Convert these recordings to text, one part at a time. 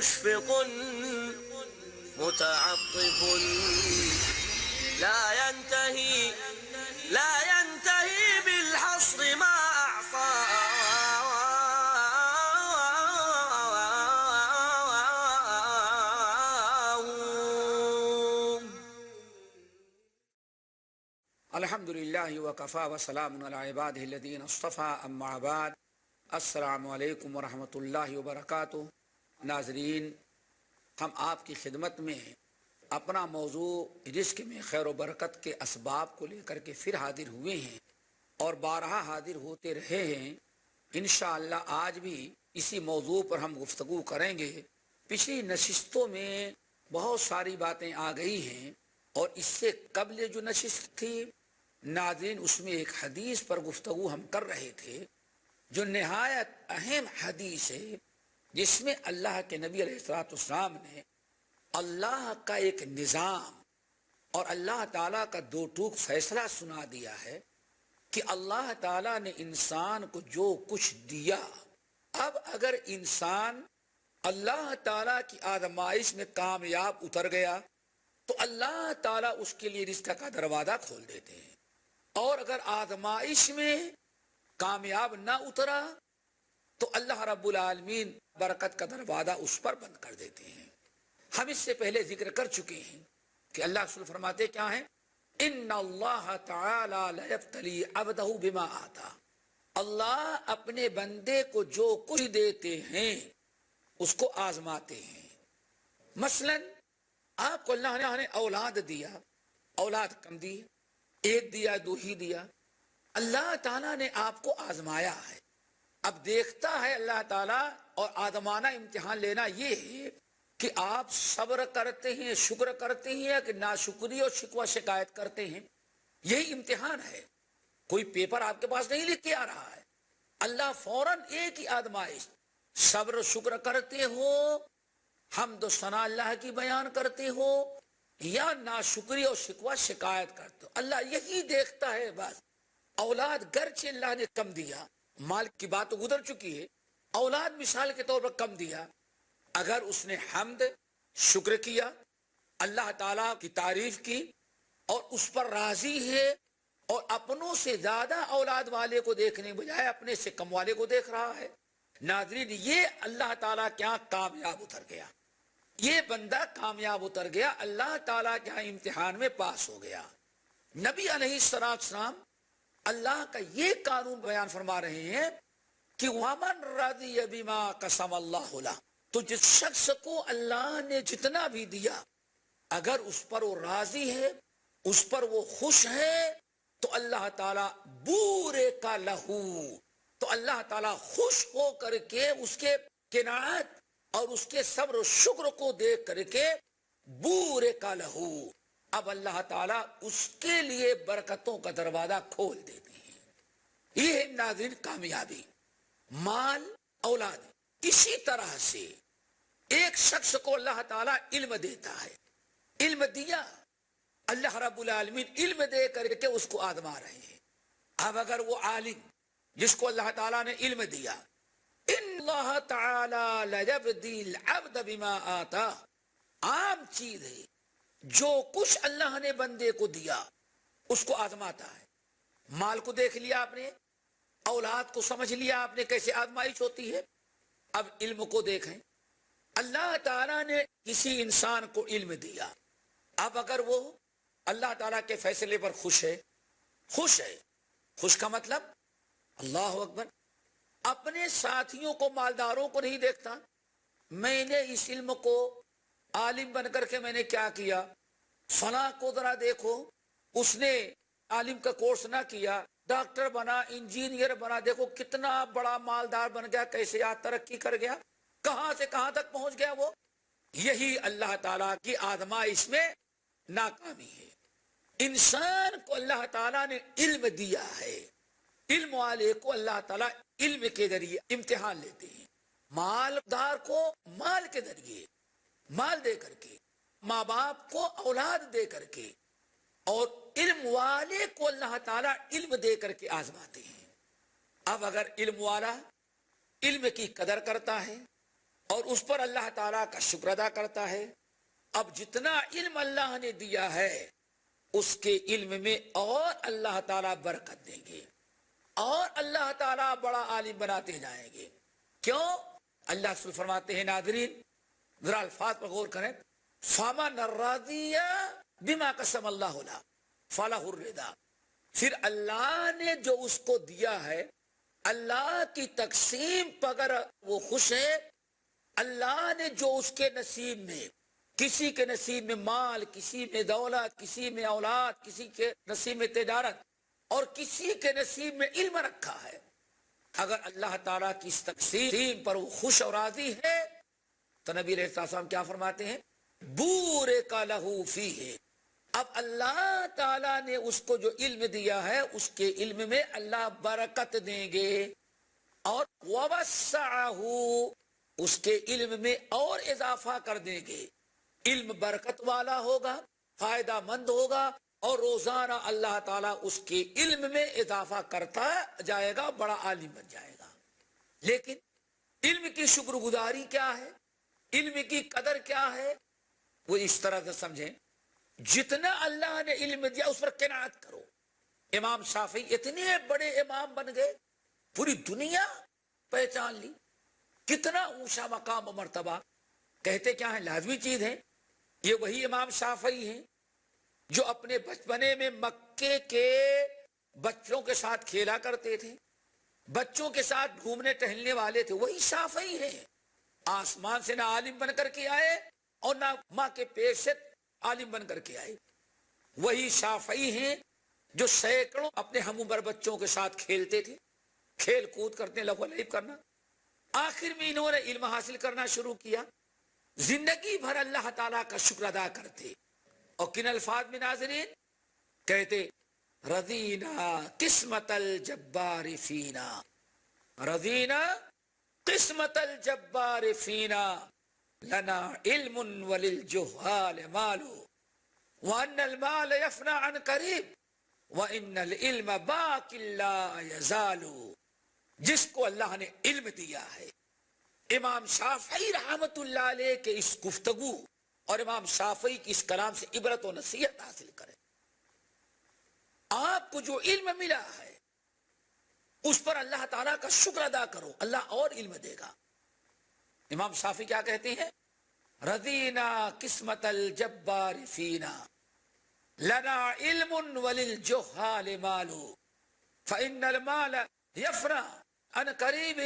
مشفق متعطف لا ينتهي بالحصر ما أعطى الحمد للہ وکفا وسلام علی عبادہ الذین اصطفیٰ اما بعد السلام علیکم ورحمۃ اللہ وبرکاتہ۔ ناظرین، ہم آپ کی خدمت میں اپنا موضوع رزق میں خیر و برکت کے اسباب کو لے کر کے پھر حاضر ہوئے ہیں اور بارہا حاضر ہوتے رہے ہیں۔ انشاءاللہ آج بھی اسی موضوع پر ہم گفتگو کریں گے۔ پچھلی نشستوں میں بہت ساری باتیں آ گئی ہیں اور اس سے قبل جو نشست تھی ناظرین، اس میں ایک حدیث پر گفتگو ہم کر رہے تھے جو نہایت اہم حدیث ہے، جس میں اللہ کے نبی علیہ السلام نے اللہ کا ایک نظام اور اللہ تعالیٰ کا دو ٹوک فیصلہ سنا دیا ہے کہ اللہ تعالیٰ نے انسان کو جو کچھ دیا، اب اگر انسان اللہ تعالیٰ کی آزمائش میں کامیاب اتر گیا تو اللہ تعالیٰ اس کے لیے رزق کا دروازہ کھول دیتے ہیں، اور اگر آزمائش میں کامیاب نہ اترا تو اللہ رب العالمین برکت کا دروازہ اس پر بند کر دیتے ہیں۔ ہم اس سے پہلے ذکر کر چکے ہیں کہ اللہ رسول فرماتے کیا ہیں؟ ان اللہ تعالی لیبتلی عبدہ بما آتا، اللہ اپنے بندے کو جو کچھ دیتے ہیں اس کو آزماتے ہیں۔ مثلا آپ کو اللہ نے اولاد دیا، اولاد کم دی، ایک دیا دو ہی دیا، اللہ تعالیٰ نے آپ کو آزمایا ہے۔ اب دیکھتا ہے اللہ تعالیٰ، اور آزمانا امتحان لینا یہ ہے کہ آپ صبر کرتے ہیں، شکر کرتے ہیں کہ ناشکری اور شکوہ شکایت کرتے ہیں۔ یہی امتحان ہے۔ کوئی پیپر آپ کے پاس نہیں لکھ کے آ رہا ہے، اللہ فوراً ایک ہی آزمائش، صبر و شکر کرتے ہو، حمد و ثنا اللہ کی بیان کرتے ہو، یا ناشکری اور شکوہ شکایت کرتے ہو، اللہ یہی دیکھتا ہے بس۔ اولاد گرچہ اللہ نے کم دیا، مال کی بات تو گزر چکی ہے، اولاد مثال کے طور پر کم دیا، اگر اس نے حمد شکر کیا، اللہ تعالیٰ کی تعریف کی اور اس پر راضی ہے، اور اپنوں سے زیادہ اولاد والے کو دیکھنے بجائے اپنے سے کم والے کو دیکھ رہا ہے، ناظرین یہ اللہ تعالیٰ کیا کامیاب اتر گیا، یہ بندہ کامیاب اتر گیا، اللہ تعالیٰ کے ہاں امتحان میں پاس ہو گیا۔ نبی علیہ السلام اللہ کا یہ قانون بیان فرما رہے ہیں کہ وَمَنْ رَضِيَ بِمَا قَسَمَ اللَّهُ لَهُ، تو جس شخص کو اللہ نے جتنا بھی دیا اگر اس پر وہ راضی ہے، اس پر وہ خوش ہے، تو اللہ تعالیٰ بورے کا لہو، تو اللہ تعالیٰ خوش ہو کر کے اس کے قناعت اور اس کے صبر و شکر کو دیکھ کر کے بورے کا لہو، اب اللہ تعالیٰ اس کے لیے برکتوں کا دروازہ کھول دیتے ہیں۔ یہ ہے ناظرین کامیابی، مال اولاد۔ اسی طرح سے ایک شخص کو اللہ تعالیٰ علم دیتا ہے، علم دیا، اللہ رب العالمین علم دے کر کے اس کو آزما رہے ہیں۔ اب اگر وہ عالم جس کو اللہ تعالیٰ نے علم دیا، ان اللہ تعالیٰ لیبتلی العبد بما آتا، عام چیز ہے، جو کچھ اللہ نے بندے کو دیا اس کو آزماتا ہے۔ مال کو دیکھ لیا آپ نے، اولاد کو سمجھ لیا آپ نے کیسے آزمائش ہوتی ہے، اب علم کو دیکھیں۔ اللہ تعالیٰ نے کسی انسان کو علم دیا، اب اگر وہ اللہ تعالیٰ کے فیصلے پر خوش ہے، خوش ہے، خوش کا مطلب اللہ اکبر، اپنے ساتھیوں کو مالداروں کو نہیں دیکھتا، میں نے اس علم کو عالم بن کر کے میں نے کیا کیا، فلاں کو ذرا دیکھو، اس نے عالم کا کورس نہ کیا، ڈاکٹر بنا، انجینئر بنا، دیکھو کتنا بڑا مالدار بن گیا، کیسے آج ترقی کر گیا، کہاں سے کہاں تک پہنچ گیا وہ۔ یہی اللہ تعالیٰ کی آزمائش میں ناکامی ہے۔ انسان کو اللہ تعالیٰ نے علم دیا ہے، علم والے کو اللہ تعالیٰ علم کے ذریعے امتحان لیتے ہیں، مالدار کو مال کے ذریعے مال دے کر کے، ماں باپ کو اولاد دے کر کے، اور علم والے کو اللہ تعالیٰ علم دے کر کے آزماتے ہیں۔ اب اگر علم والا علم کی قدر کرتا ہے اور اس پر اللہ تعالیٰ کا شکر ادا کرتا ہے. اب جتنا علم اللہ نے دیا ہے اس کے علم میں اور اللہ تعالیٰ برکت دیں گے اور اللہ تعالیٰ بڑا عالم بناتے جائیں گے. کیوں؟ اللہ رسول فرماتے ہیں ناظرین ذرا الفاظ پر غور کریں. فَمَنْ رَضِيَ بِمَا قَسَمَ اللَّهُ لَهُ فَلَهُ الرِّضَا. پھر اللہ نے جو اس کو دیا ہے اللہ کی تقسیم پر اگر وہ خوش ہے, اللہ نے جو اس کے نصیب میں, کسی کے نصیب میں مال, کسی میں دولت, کسی میں اولاد, کسی کے نصیب میں تجارت اور کسی کے نصیب میں علم رکھا ہے, اگر اللہ تعالیٰ کی اس تقسیم پر وہ خوش اور راضی ہے تو نبی علیہ السلام کیا فرماتے ہیں؟ بورک لہ فیہ. اب اللہ تعالیٰ نے اس کو جو علم دیا ہے اس کے علم میں اللہ برکت دیں گے اور ووسعہ, اس کے علم میں اور اضافہ کر دیں گے. علم برکت والا ہوگا, فائدہ مند ہوگا اور روزانہ اللہ تعالیٰ اس کے علم میں اضافہ کرتا جائے گا, بڑا عالم بن جائے گا. لیکن علم کی شکر گزاری کیا ہے, علم کی قدر کیا ہے, وہ اس طرح سے سمجھیں جتنا اللہ نے علم دیا اس پر قناعت کرو. امام شافعی اتنے بڑے امام بن گئے, پوری دنیا پہچان لی, کتنا اونچا مقام و مرتبہ. کہتے کیا ہیں؟ لازمی چیز ہے. یہ وہی امام شافعی ہیں جو اپنے بچپنے میں مکے کے بچوں کے ساتھ کھیلا کرتے تھے, بچوں کے ساتھ گھومنے ٹہلنے والے تھے. وہی شافعی ہیں. آسمان سے نہ عالم بن کر کے آئے اور نہ ماں کے پیٹ سے عالم بن کر کے آئے. وہی شافعی ہیں جو سینکڑوں اپنے ہم عمر بچوں کے ساتھ کھیلتے تھے, کھیل کود کرتے, لہو لعب کرنا. آخر میں انہوں نے علم حاصل کرنا شروع کیا, زندگی بھر اللہ تعالیٰ کا شکر ادا کرتے. اور کن الفاظ میں ناظرین کہتے؟ رضینا قسمت الجبار فینا, رضینا قسمت الجبار فینا, لنا علم وللجہال مال, وان المال یفنى عن قریب وان العلم باق لا یزال. جس کو اللہ نے علم دیا ہے, امام شافعی رحمت اللہ علیہ کے اس گفتگو اور امام شافعی کی اس کلام سے عبرت و نصیحت حاصل کریں. آپ کو جو علم ملا ہے اس پر اللہ تعالیٰ کا شکر ادا کرو, اللہ اور علم دے گا. امام شافعی کیا کہتے ہیں؟ رضینا قسمت الجبار فینا, لنا علم وللجہال مال, فإن المال یفنى عن قریب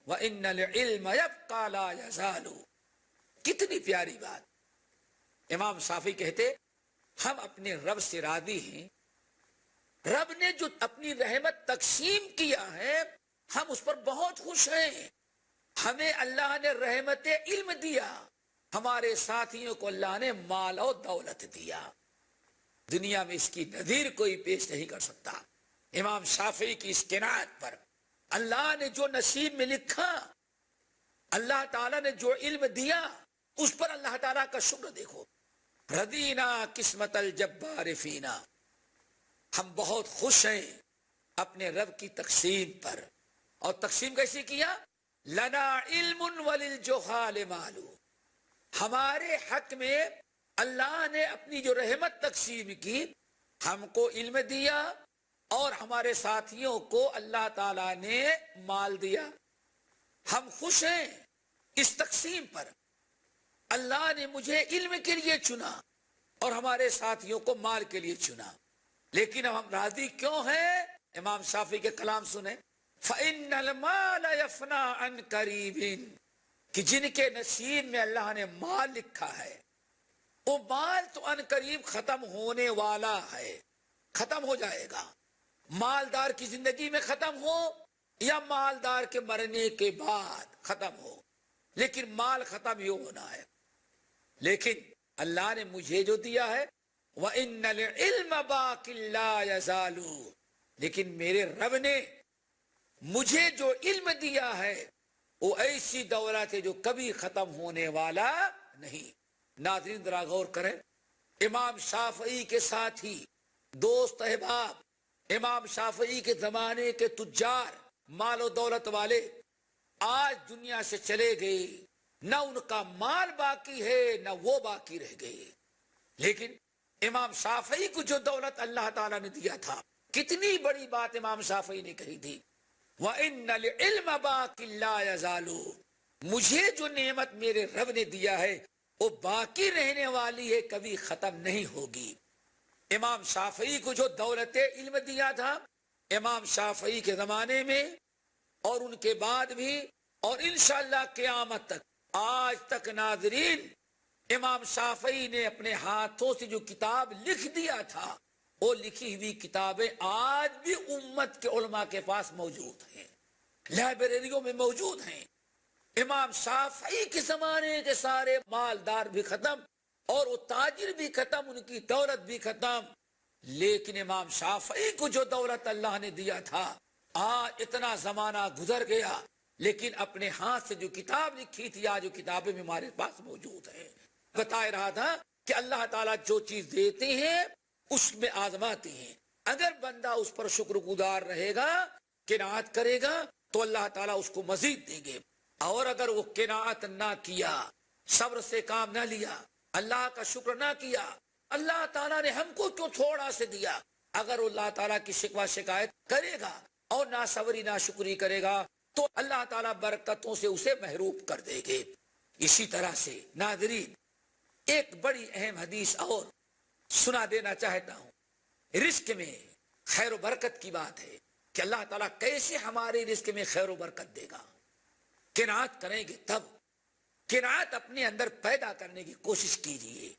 وَإِنَّ الْعِلْمَ يَبْقَى لَا يَزَالُ. کتنی پیاری بات. امام شافعی کہتے ہم اپنے رب سے راضی ہیں, رب نے جو اپنی رحمت تقسیم کیا ہے ہم اس پر بہت خوش ہیں. ہمیں اللہ نے رحمت علم دیا, ہمارے ساتھیوں کو اللہ نے مال و دولت دیا, دنیا میں اس کی نظیر کوئی پیش نہیں کر سکتا. امام شافعی کی اس قناعت پر اللہ نے جو نصیب میں لکھا, اللہ تعالیٰ نے جو علم دیا اس پر اللہ تعالیٰ کا شکر دیکھو. رضینا قسمت الجبار فینا, ہم بہت خوش ہیں اپنے رب کی تقسیم پر. اور تقسیم کیسی کیا؟ لنا علم وللجہال مال, ہمارے حق میں اللہ نے اپنی جو رحمت تقسیم کی ہم کو علم دیا اور ہمارے ساتھیوں کو اللہ تعالیٰ نے مال دیا. ہم خوش ہیں اس تقسیم پر. اللہ نے مجھے علم کے لیے چنا اور ہمارے ساتھیوں کو مال کے لیے چنا. لیکن ہم راضی کیوں ہیں؟ امام شافعی کے کلام سنیں. فَإِنَّ الْمَالَ يَفْنَى عَنْ قَرِيبٍ, کہ جن کے نصیب میں اللہ نے مال لکھا ہے وہ مال تو عن قریب ختم ہونے والا ہے, ختم ہو جائے گا. مالدار کی زندگی میں ختم ہو یا مالدار کے مرنے کے بعد ختم ہو, لیکن مال ختم ہی ہونا ہے. لیکن اللہ نے مجھے جو دیا ہے وَإِنَّ الْعِلْمَ بَاقٍ لَا يَزَالُ, لیکن میرے رب نے مجھے جو علم دیا ہے وہ ایسی دولت ہے جو کبھی ختم ہونے والا نہیں. ناظرین ذرا غور کریں, امام شافعی کے ساتھی, دوست احباب, امام شافعی کے زمانے کے تجار, مال و دولت والے آج دنیا سے چلے گئے, نہ ان کا مال باقی ہے نہ وہ باقی رہ گئے. لیکن امام شافعی کو جو دولت اللہ تعالیٰ نے دیا تھا، کتنی بڑی بات امام شافعی نے کہی تھی، وَإِنَّ الْعِلْمَ بَاقٍ لَا يَزَالُ، مجھے جو نعمت میرے رب نے دیا ہے وہ باقی رہنے والی ہے، کبھی ختم نہیں ہوگی. امام شافعی کو جو دولت علم دیا تھا، امام شافعی کے زمانے میں اور ان کے بعد بھی اور انشاءاللہ قیامت تک، آج تک ناظرین، امام شافعی نے اپنے ہاتھوں سے جو کتاب لکھ دیا تھا، وہ لکھی ہوئی کتابیں آج بھی امت کے علماء کے پاس موجود ہیں، لائبریریوں میں موجود ہیں. امام شافعی کے زمانے کے سارے مالدار بھی ختم اور وہ تاجر بھی ختم، ان کی دولت بھی ختم، لیکن امام شافعی کو جو دولت اللہ نے دیا تھا، آج اتنا زمانہ گزر گیا لیکن اپنے ہاتھ سے جو کتاب لکھی تھی آج وہ کتابیں ہمارے پاس موجود ہیں. بتا رہا تھا کہ اللہ تعالیٰ جو چیز دیتے ہیں اس میں آزماتے ہیں. اگر بندہ اس پر شکر گزار رہے گا، قناعت کرے گا، تو اللہ تعالیٰ اس کو مزید دیں گے. اور اگر وہ قناعت نہ کیا، صبر سے کام نہ لیا، اللہ کا شکر نہ کیا، اللہ تعالیٰ نے ہم کو کیوں تھوڑا سے دیا، اگر اللہ تعالیٰ کی شکوہ شکایت کرے گا اور نہ صبری نہ شکری کرے گا تو اللہ تعالیٰ برکتوں سے اسے محروم کر دے گے. اسی طرح سے ناظرین، ایک بڑی اہم حدیث اور سنا دینا چاہتا ہوں. رزق میں خیر و برکت کی بات ہے کہ اللہ تعالیٰ کیسے ہمارے رزق میں خیر و برکت دے گا. قناعت کریں گے تب، قناعت اپنے اندر پیدا کرنے کی کوشش کیجئے،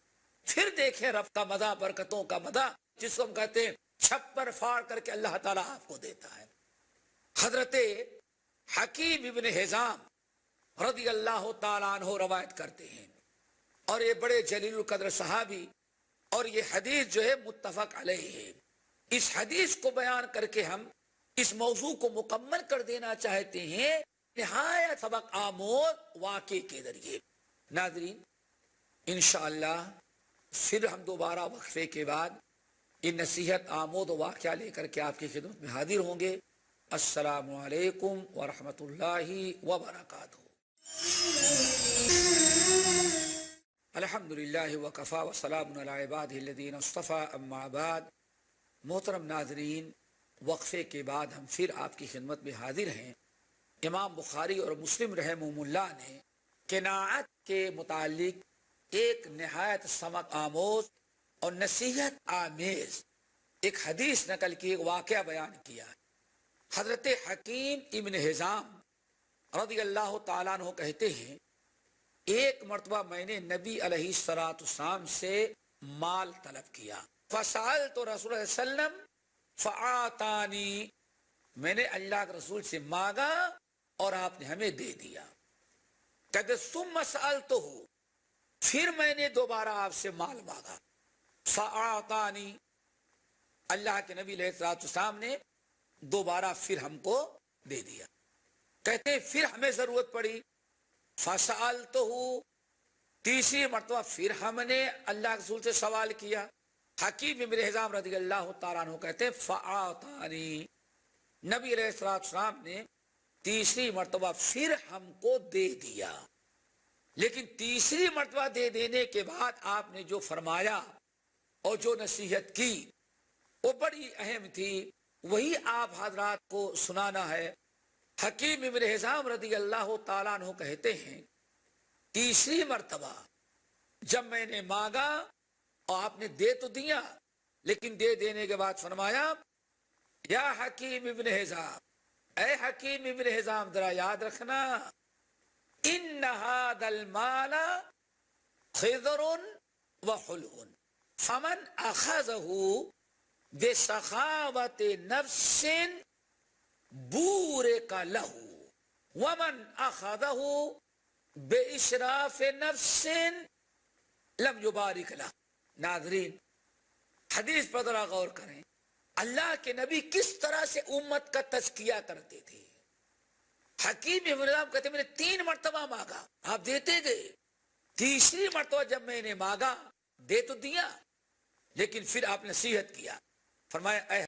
پھر دیکھیں رب کا مزہ، برکتوں کا مزہ، جس کو ہم کہتے ہیں چھپر پھاڑ کر کے اللہ تعالیٰ آپ کو دیتا ہے. حضرت حکیم ابن حزام رضی اللہ تعالیٰ عنہ روایت کرتے ہیں، اور یہ بڑے جلیل القدر صحابی، اور یہ حدیث جو ہے متفق علیہ ہے. اس حدیث کو بیان کر کے ہم اس موضوع کو مکمل کر دینا چاہتے ہیں نہایت سبق آموز واقعے کے ذریعے. ناظرین، انشاءاللہ پھر ہم دوبارہ وقفے کے بعد ان نصیحت آمود واقعہ لے کر کے آپ کی خدمت میں حاضر ہوں گے. السلام علیکم ورحمۃ اللہ وبرکاتہ. الحمدللہ وکفا وسلام علی عبادہ الذین اصطفیٰ، اما بعد. محترم ناظرین، وقفے کے بعد ہم پھر آپ کی خدمت میں حاضر ہیں. امام بخاری اور مسلم رحمہم اللہ نے قناعت کے متعلق ایک نہایت سبق آموز اور نصیحت آمیز ایک حدیث نقل کی، ایک واقعہ بیان کیا. حضرت حکیم ابن حزام رضی اللہ تعالیٰ عنہ کہتے ہیں، ایک مرتبہ میں نے نبی علیہ السلام سے مال طلب کیا، فسألت رسول اللہ صلی اللہ علیہ وسلم فآتانی، میں نے اللہ کے رسول سے مانگا اور آپ نے ہمیں دے دیا. کہتے ثم سألتہ، پھر میں نے دوبارہ آپ سے مال مانگا، فآتانی، اللہ کے نبی علیہ السلام نے دوبارہ پھر ہم کو دے دیا. کہتے پھر ہمیں ضرورت پڑی، فسألتہ، تیسری مرتبہ پھر ہم نے اللہ کے رسول سے سوال کیا. حکیم ابن حزام رضی اللہ تعالیٰ عنہ کہتے فآتانی، نبی علیہ السلام نے تیسری مرتبہ پھر ہم کو دے دیا. لیکن تیسری مرتبہ دے دینے کے بعد آپ نے جو فرمایا اور جو نصیحت کی وہ بڑی اہم تھی، وہی آپ حضرات کو سنانا ہے. حکیم ابن حزام رضی اللہ تعالیٰ عنہ کہتے ہیں، تیسری مرتبہ جب میں نے مانگا اور آپ نے دے تو دیا، لیکن دے دینے کے بعد فرمایا، یا حکیم ابن حزام، اے حکیم ابن حزام، ذرا یاد رکھنا، ان ھذا المال خضر وحلو فمن اخذه بسخاوت نفس بورک له ومن اخذه باشراف نفس لم یبارک له. ناظرین، حدیث پر ذرا غور کریں، اللہ کے نبی کس طرح سے امت کا تزکیہ کرتے تھے. حکیم ابن حزام کہتے میں نے 3 مرتبہ مانگا، آپ دیتے گئے. تیسری مرتبہ جب میں نے مانگا، دے تو دیا، لیکن پھر آپ نے نصیحت کیا، فرمایا اے